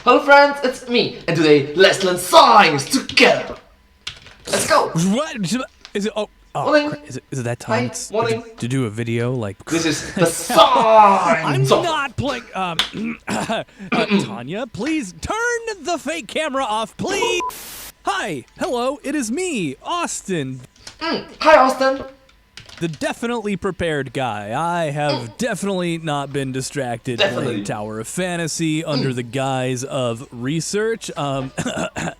Hello friends, it's me, and today let's learn science together. Let's go. What is it? Morning. Is it that time? Hi. Morning. To do a video like This is the science. I'm not playing. Tanya, please turn the fake camera off, please. Hi, hello, it is me, Austin. Hi, Austin. The definitely prepared guy. I have definitely not been distracted playing Tower of Fantasy under the guise of research.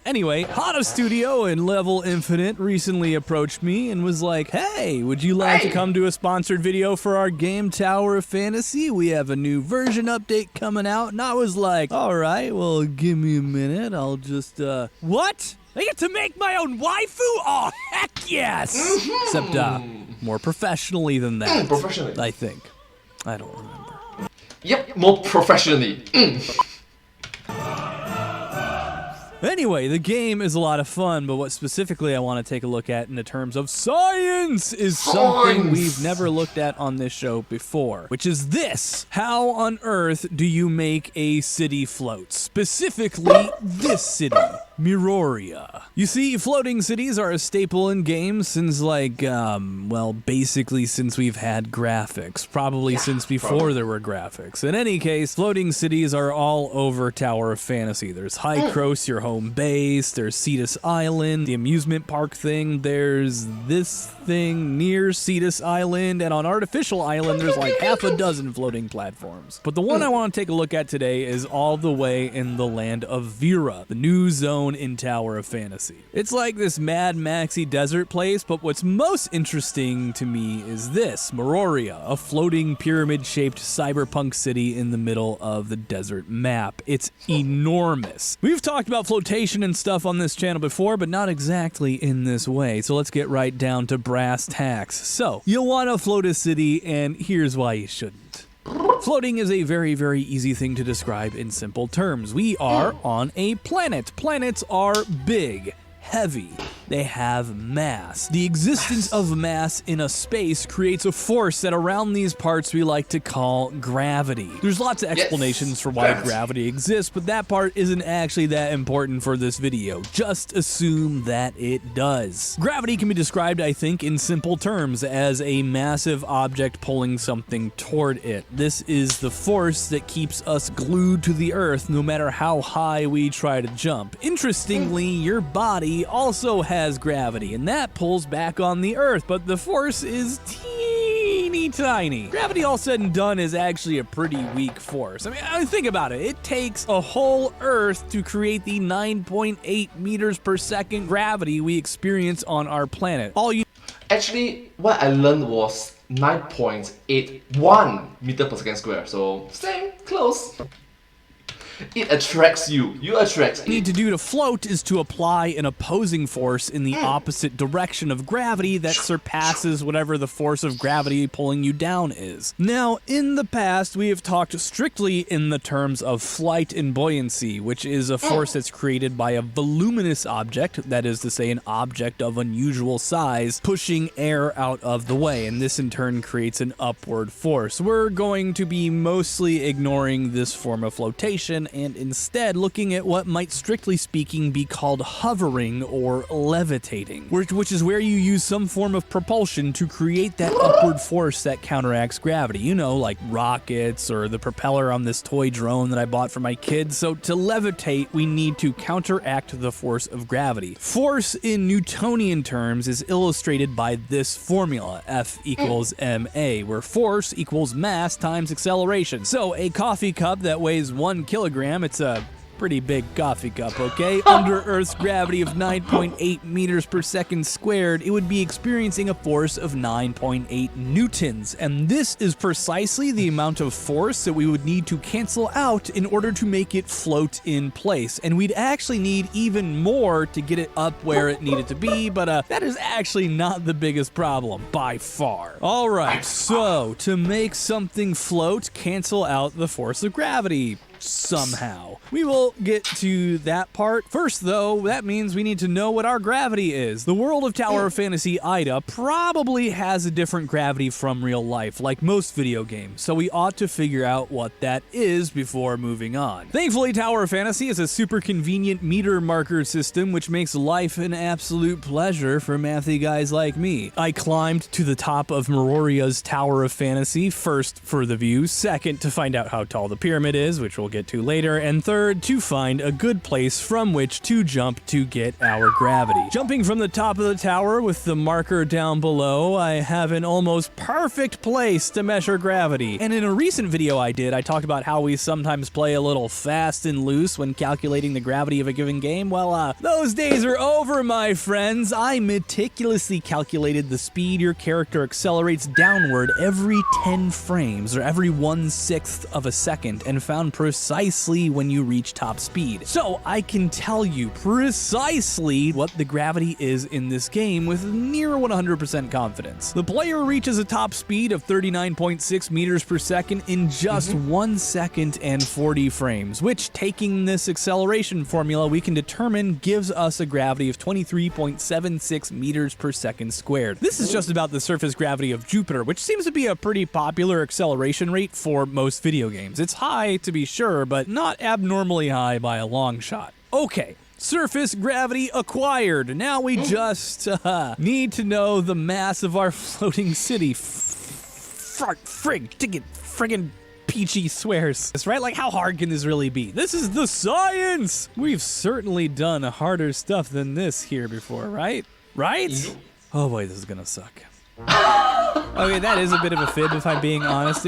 Anyway, Hana Studio and Level Infinite recently approached me and was like, hey, would you like to come to a sponsored video for our game Tower of Fantasy? We have a new version update coming out. And I was like, all right, well, give me a minute. I'll just, what? I get to make my own waifu? Oh, heck yes! Except, more professionally than that. Professionally. I think. I don't remember. Yep, more professionally. Anyway, the game is a lot of fun, but what specifically I want to take a look at in the terms of science is something we've never looked at on this show before, which is this. How on earth do you make a city float? Specifically, this city. Miroria. You see, floating cities are a staple in games since well, basically since we've had graphics. Probably since before there were graphics. In any case, floating cities are all over Tower of Fantasy. There's Hycros, your home base, there's Cetus Island, the amusement park thing, there's this thing near Cetus Island, and on Artificial Island there's like half a dozen floating platforms. But the one I want to take a look at today is all the way in the land of Vera, the new zone in Tower of Fantasy. It's like this Mad Maxy desert place, but what's most interesting to me is this, Miroria, a floating pyramid-shaped cyberpunk city in the middle of the desert map. It's enormous. We've talked about flotation and stuff on this channel before, but not exactly in this way, so let's get right down to brass tacks. So, you'll want to float a city, and here's why you shouldn't. Floating is a very, very easy thing to describe in simple terms. We are on a planet. Planets are big, heavy. They have mass. The existence of mass in a space creates a force that around these parts we like to call gravity. There's lots of explanations for why gravity exists, but that part isn't actually that important for this video. Just assume that it does. Gravity can be described, I think, in simple terms as a massive object pulling something toward it. This is the force that keeps us glued to the earth no matter how high we try to jump. Interestingly, your body also has gravity, and that pulls back on the earth, but the force is teeny tiny. Gravity, all said and done, is actually a pretty weak force. I mean, think about it. It takes a whole earth to create the 9.8 meters per second gravity we experience on our planet. Actually, what I learned was 9.81 meter per second square, so same, close. It attracts you. You attract it. What you need to do to float is to apply an opposing force in the opposite direction of gravity that surpasses whatever the force of gravity pulling you down is. Now, in the past, we have talked strictly in the terms of flight and buoyancy, which is a force that's created by a voluminous object, that is to say an object of unusual size, pushing air out of the way, and this in turn creates an upward force. We're going to be mostly ignoring this form of flotation and instead looking at what might strictly speaking be called hovering or levitating, which is where you use some form of propulsion to create that upward force that counteracts gravity. You know, like rockets or the propeller on this toy drone that I bought for my kids. So to levitate, we need to counteract the force of gravity. Force in Newtonian terms is illustrated by this formula, F equals ma, where force equals mass times acceleration. So a coffee cup that weighs 1 kilogram, it's a pretty big coffee cup, okay? Under Earth's gravity of 9.8 meters per second squared, it would be experiencing a force of 9.8 newtons. And this is precisely the amount of force that we would need to cancel out in order to make it float in place. And we'd actually need even more to get it up where it needed to be, but that is actually not the biggest problem, by far. Alright, so to make something float, cancel out the force of gravity. somehow. We will get to that part. First, though, that means we need to know what our gravity is. The world of Tower of Fantasy Ida probably has a different gravity from real life, like most video games, so we ought to figure out what that is before moving on. Thankfully, Tower of Fantasy is a super convenient meter marker system, which makes life an absolute pleasure for mathy guys like me. I climbed to the top of Maroria's Tower of Fantasy, first for the view, second to find out how tall the pyramid is, which we'll get to later, and third to find a good place from which to jump to get our gravity. Jumping from the top of the tower with the marker down below, I have an almost perfect place to measure gravity. And in a recent video I did, I talked about how we sometimes play a little fast and loose when calculating the gravity of a given game. Well, those days are over, my friends. I meticulously calculated the speed your character accelerates downward every 10 frames, or every 1/6 of a second, and found precisely when you reach top speed. So I can tell you precisely what the gravity is in this game with near 100% confidence. The player reaches a top speed of 39.6 meters per second in just 1 second and 40 frames, which, taking this acceleration formula, we can determine gives us a gravity of 23.76 meters per second squared. This is just about the surface gravity of Jupiter, which seems to be a pretty popular acceleration rate for most video games. It's high, to be sure, but not abnormally high by a long shot. Okay. Surface gravity acquired. Now we just need to know the mass of our floating city. Friggin' Peachy swears. That's right, like how hard can this really be? This is the science! We've certainly done harder stuff than this here before, right? Right? Oh boy, this is gonna suck. Okay, that is a bit of a fib if I'm being honest.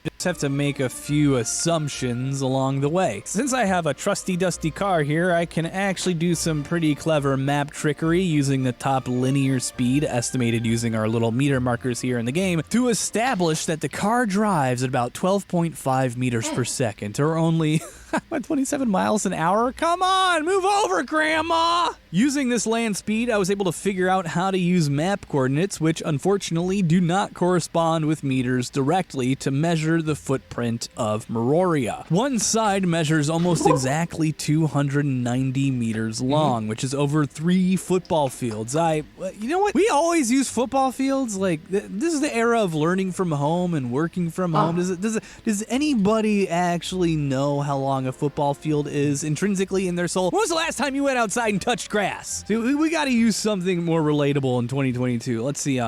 Just have to make a few assumptions along the way. Since I have a trusty dusty car here, I can actually do some pretty clever map trickery using the top linear speed estimated using our little meter markers here in the game to establish that the car drives at about 12.5 meters per second, or only 27 miles an hour? Come on, move over, Grandma! Using this land speed, I was able to figure out how to use map coordinates, which unfortunately do not correspond with meters directly, to measure the footprint of Meroria. One side measures almost exactly 290 meters long, which is over 3 football fields. You know what? We always use football fields. Like, this is the era of learning from home and working from home. Does anybody actually know how long a football field is intrinsically in their soul? When was the last time you went outside and touched grass? See, we got to use something more relatable in 2022. Let's see,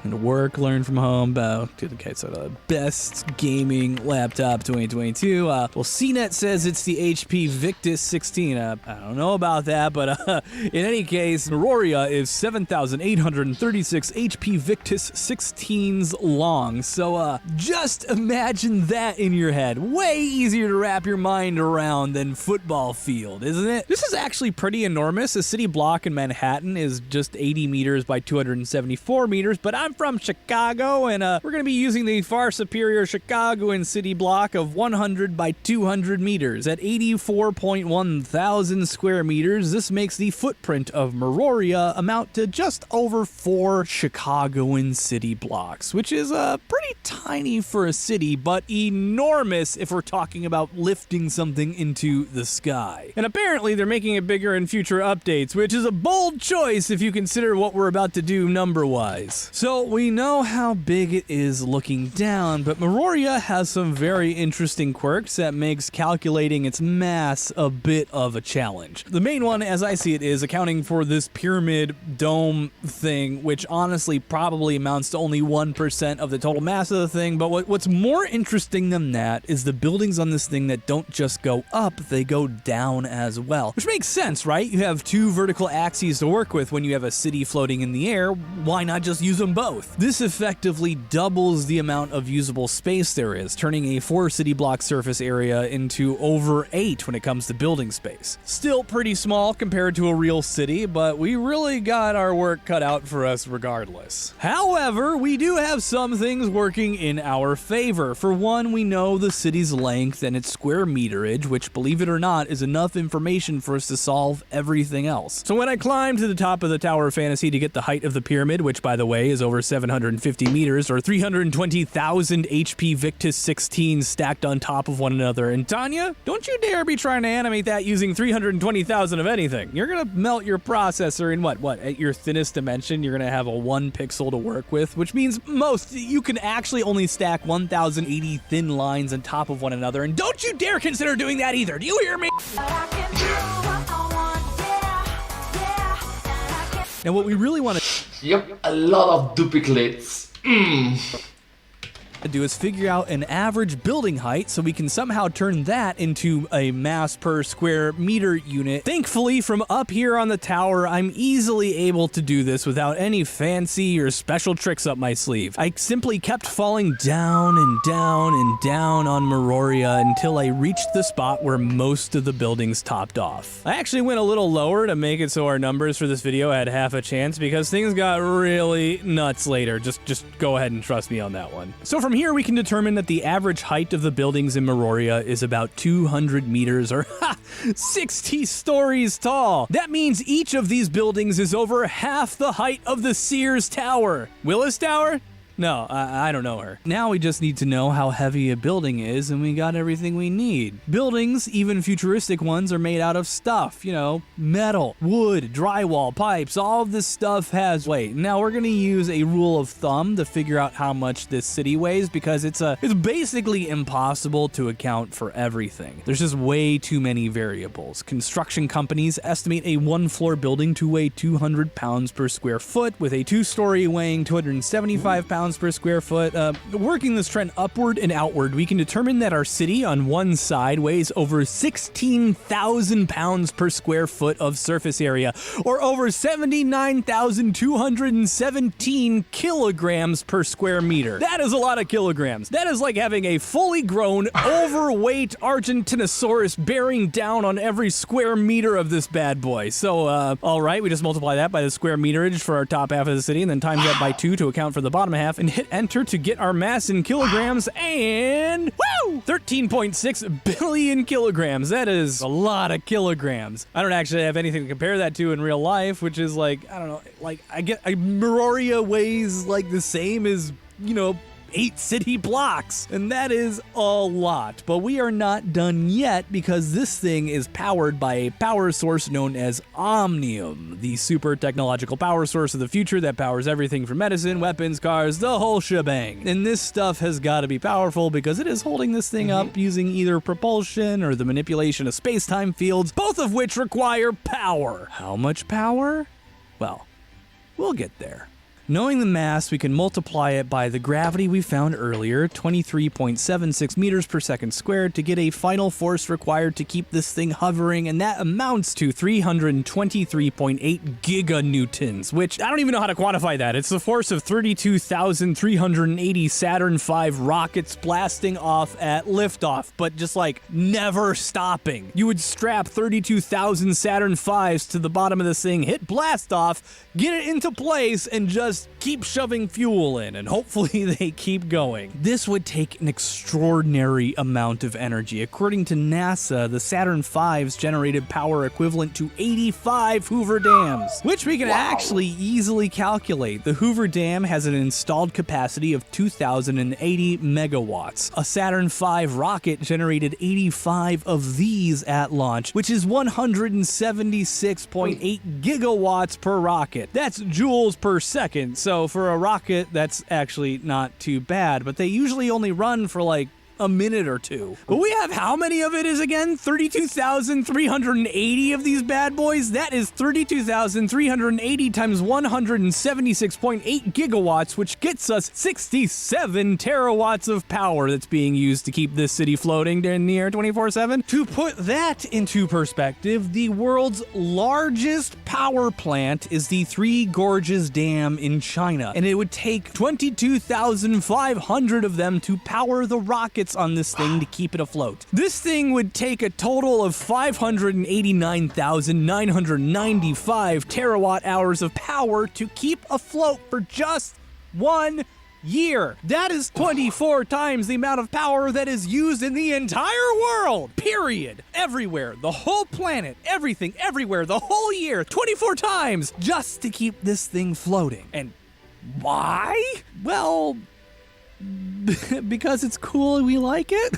work, learn from home. Okay, so the best gaming laptop 2022. Well, CNET says it's the HP Victus 16. I don't know about that, but in any case, Meroria is 7,836 HP Victus 16s long. So just imagine that in your head. Way easier to wrap your mind around than football field, isn't it? This is actually pretty enormous. A city block in Manhattan is just 80 meters by 274 meters, but I'm from Chicago, and we're going to be using the far superior Chicagoan city block of 100 by 200 meters. At 84.1 thousand square meters, this makes the footprint of Meroria amount to just over 4 Chicagoan city blocks, which is pretty tiny for a city, but enormous if we're talking about lifting something into the sky. And apparently they're making it bigger in future updates, which is a bold choice if you consider what we're about to do number-wise. So we know how big it is looking down, but Meroria has some very interesting quirks that makes calculating its mass a bit of a challenge. The main one, as I see it, is accounting for this pyramid dome thing, which honestly probably amounts to only 1% of the total mass of the thing, but what's more interesting than that is the buildings on this thing that don't just go up, they go down as well. Which makes sense, right? You have 2 vertical axes to work with when you have a city floating in the air. Why not just use them both? This effectively doubles the amount of usable space there is, turning a 4 city block surface area into over 8 when it comes to building space. Still pretty small compared to a real city, but we really got our work cut out for us regardless. However, we do have some things working in our favor. For one, we know the city's length and its square meterage, which, believe it or not, is enough information for us to solve everything else. So when I climbed to the top of the Tower of Fantasy to get the height of the pyramid, which by the way is over 750 meters or 320,000 HP Invictus 16 stacked on top of one another. And Tanya, don't you dare be trying to animate that using 320,000 of anything. You're gonna melt your processor in what, at your thinnest dimension, you're gonna have a 1 pixel to work with, which means you can actually only stack 1,080 thin lines on top of one another. And don't you dare consider doing that either. Do you hear me? Now what we really want to Yep, a lot of duplicates. do is figure out an average building height so we can somehow turn that into a mass per square meter unit. Thankfully, from up here on the tower, I'm easily able to do this without any fancy or special tricks up my sleeve. I simply kept falling down and down and down on Meroria until I reached the spot where most of the buildings topped off. I actually went a little lower to make it so our numbers for this video had half a chance because things got really nuts later. Just go ahead and trust me on that one. So from here we can determine that the average height of the buildings in Meroria is about 200 meters or 60 stories tall. That means each of these buildings is over half the height of the Sears Tower. Willis Tower? No, I don't know her. Now we just need to know how heavy a building is, and we got everything we need. Buildings, even futuristic ones, are made out of stuff, metal, wood, drywall, pipes, all of this stuff has weight. Now we're gonna use a rule of thumb to figure out how much this city weighs because it's basically impossible to account for everything. There's just way too many variables. Construction companies estimate a 1-floor building to weigh 200 pounds per square foot, with a 2-story weighing 275 pounds per square foot. Working this trend upward and outward, we can determine that our city on one side weighs over 16,000 pounds per square foot of surface area, or over 79,217 kilograms per square meter. That is a lot of kilograms. That is like having a fully grown, overweight Argentinosaurus bearing down on every square meter of this bad boy. So, all right, we just multiply that by the square meterage for our top half of the city, and then times that by 2 to account for the bottom half, and hit enter to get our mass in kilograms, and woo! 13.6 billion kilograms. That is a lot of kilograms. I don't actually have anything to compare that to in real life, which is like, I don't know, like Meroria weighs like the same as, 8 city blocks, and that is a lot. But we are not done yet because this thing is powered by a power source known as Omnium, the super technological power source of the future that powers everything from medicine, weapons, cars, the whole shebang. And this stuff has got to be powerful because it is holding this thing up using either propulsion or the manipulation of space-time fields, both of which require power. How much power? Well, we'll get there. Knowing the mass, we can multiply it by the gravity we found earlier, 23.76 meters per second squared, to get a final force required to keep this thing hovering, and that amounts to 323.8 giganewtons, which I don't even know how to quantify that. It's the force of 32,380 Saturn V rockets blasting off at liftoff, but just like never stopping. You would strap 32,000 Saturn Vs to the bottom of this thing, hit blast off, get it into place, and just keep shoving fuel in, and hopefully they keep going. This would take an extraordinary amount of energy. According to NASA, the Saturn V's generated power equivalent to 85 Hoover dams, which we can actually easily calculate. The Hoover Dam has an installed capacity of 2,080 megawatts. A Saturn V rocket generated 85 of these at launch, which is 176.8 gigawatts per rocket. That's joules per second. So for a rocket, that's actually not too bad, but they usually only run for like a minute or two. But we have how many of it is again? 32,380 of these bad boys? That is 32,380 times 176.8 gigawatts, which gets us 67 terawatts of power that's being used to keep this city floating in the air 24/7. To put that into perspective, the world's largest power plant is the Three Gorges Dam in China, and it would take 22,500 of them to power the rockets on this thing to keep it afloat. This thing would take a total of 589,995 terawatt hours of power to keep afloat for just 1 year. That is 24 times the amount of power that is used in the entire world. Period. Everywhere. The whole planet. Everything. Everywhere. The whole year. 24 times just to keep this thing floating. And why? Well, because it's cool and we like it?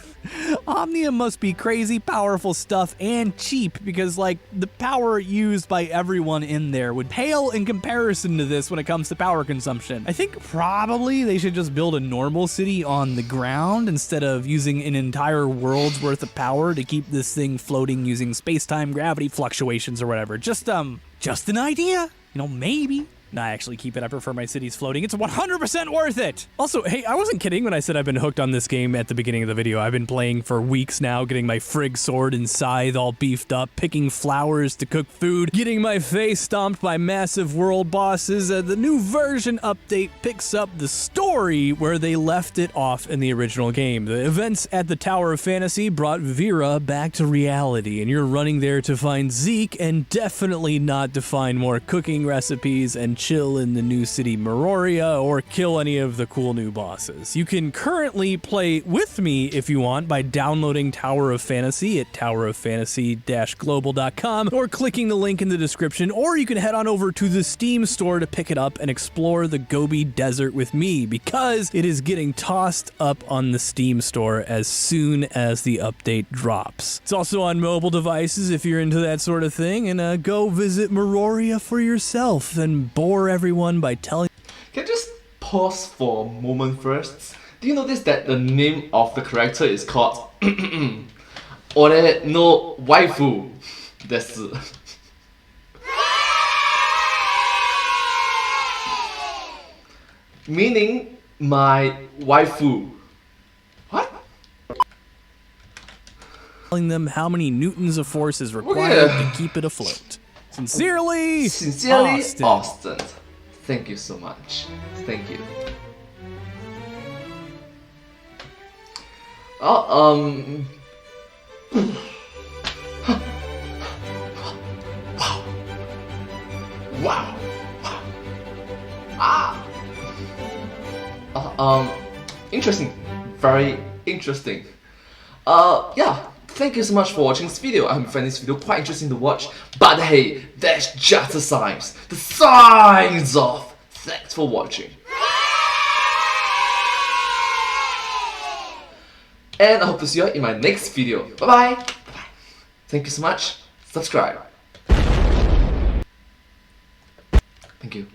Omnium must be crazy powerful stuff and cheap because, like, the power used by everyone in there would pale in comparison to this when it comes to power consumption. I think probably they should just build a normal city on the ground instead of using an entire world's worth of power to keep this thing floating using space-time gravity fluctuations or whatever. Just an idea. You know, maybe. No, I actually keep it. I prefer my cities floating. It's 100% worth it. Also, hey, I wasn't kidding when I said I've been hooked on this game at the beginning of the video. I've been playing for weeks now, getting my frig sword and scythe all beefed up, picking flowers to cook food, getting my face stomped by massive world bosses. The new version update picks up the story where they left it off in the original game. The events at the Tower of Fantasy brought Vera back to reality, and you're running there to find Zeke and definitely not to find more cooking recipes and chill in the new city Meroria or kill any of the cool new bosses. You can currently play with me if you want by downloading Tower of Fantasy at toweroffantasy-global.com or clicking the link in the description, or you can head on over to the Steam store to pick it up and explore the Gobi Desert with me because it is getting tossed up on the Steam store as soon as the update drops. It's also on mobile devices if you're into that sort of thing, and go visit Meroria for yourself and bore everyone by telling. Can I just pause for a moment first? Do you notice that the name of the character is called Ore no Waifu desu? Meaning my waifu. What? Telling them how many newtons of force is required to keep it afloat. Sincerely, Austin. Thank you so much. Thank you. Oh, wow. Interesting. Very interesting. Yeah. Thank you so much for watching this video. I hope you find this video quite interesting to watch. But hey, that's just the signs. The signs of thanks for watching. And I hope to see you in my next video. Bye bye. Thank you so much. Subscribe. Thank you.